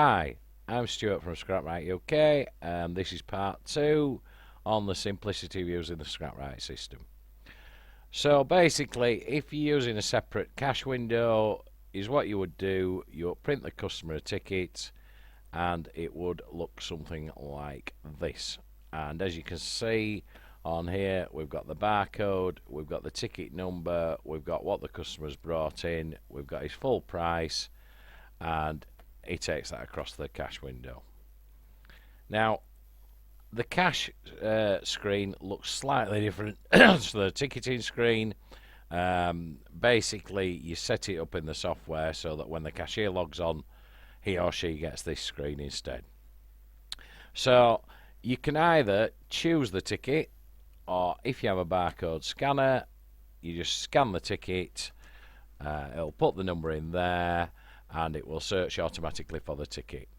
Hi, I'm Stuart from ScrapRight UK, and this is part 2 on the simplicity of using the ScrapRight system. So basically, if you're using a separate cash window, is what you would do, you would print the customer a ticket and it would look something like this. And as you can see on here, we've got the barcode, we've got the ticket number, we've got what the customer's brought in, we've got his full price, and he takes that across the cash window. Now, the cash screen looks slightly different to the ticketing screen. Basically, you set it up in the software so that when the cashier logs on, he or she gets this screen instead. So you can either choose the ticket, or if you have a barcode scanner, you just scan the ticket, it'll put the number in there, and it will search automatically for the ticket.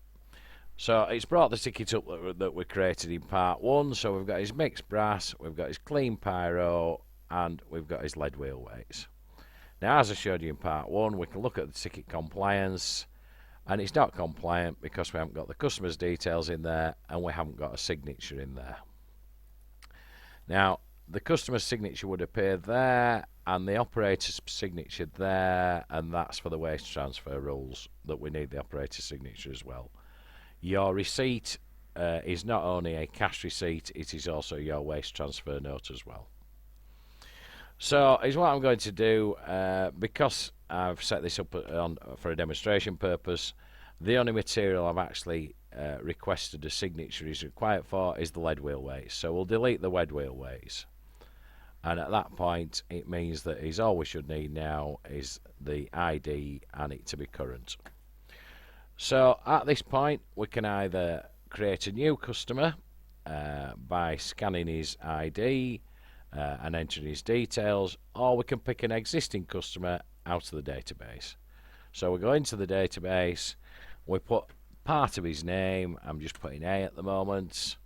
So it's brought the ticket up that we created in part 1. So we've got his mixed brass, we've got his clean pyro, and we've got his lead wheel weights. Now, as I showed you in part 1, we can look at the ticket compliance, and it's not compliant because we haven't got the customer's details in there and we haven't got a signature in there. Now, the customer's signature would appear there and the operator's signature there, and that's for the waste transfer rules that we need the operator's signature as well. Your receipt is not only a cash receipt, it is also your waste transfer note as well. So is what I'm going to do, because I've set this up for a demonstration purpose. The only material I've actually requested a signature is required for is the lead wheel weights. So we'll delete the lead wheel weights, and at that point it means that all we should need now is the ID and it to be current. So at this point we can either create a new customer by scanning his ID and entering his details, or we can pick an existing customer out of the database. So we go into the database, we put part of his name, I'm just putting A at the moment,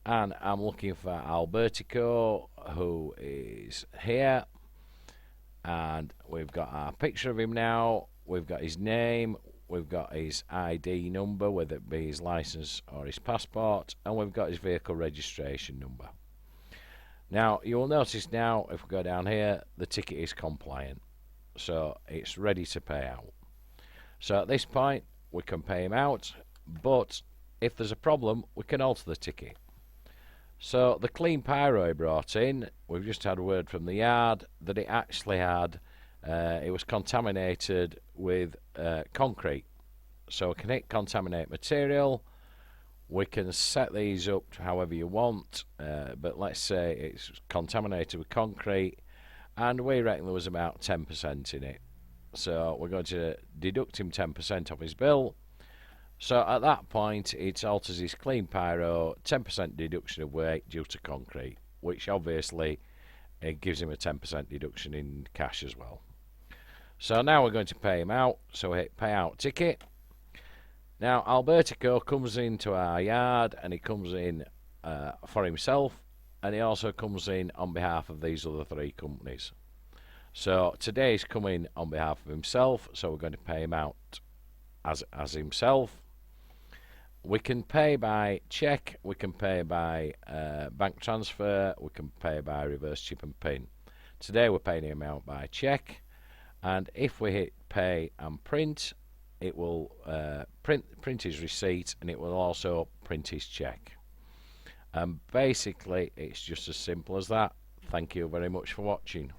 and I'm looking for Albertico, who is here, and we've got our picture of him now, we've got his name, we've got his ID number, whether it be his license or his passport, and we've got his vehicle registration number. Now, you will notice now, if we go down here, the ticket is compliant, so it's ready to pay out. So at this point, we can pay him out, but if there's a problem, we can alter the ticket. So the clean pyro he brought in, we've just had word from the yard that it actually had, it was contaminated with concrete. So we can hit contaminate material. We can set these up however you want, but let's say it's contaminated with concrete, and we reckon there was about 10% in it. So we're going to deduct him 10% off his bill. So at that point, it alters his clean pyro, 10% deduction of weight due to concrete, which obviously it gives him a 10% deduction in cash as well. So now we're going to pay him out, so we hit pay out ticket. Now Albertico comes into our yard, and he comes in for himself, and he also comes in on behalf of these other 3 companies. So today he's coming on behalf of himself, so we're going to pay him out as himself. We can pay by cheque, we can pay by bank transfer, we can pay by reverse chip and pin. Today we're paying him out by cheque, and if we hit pay and print, it will print his receipt, and it will also print his cheque. And basically it's just as simple as that. Thank you very much for watching.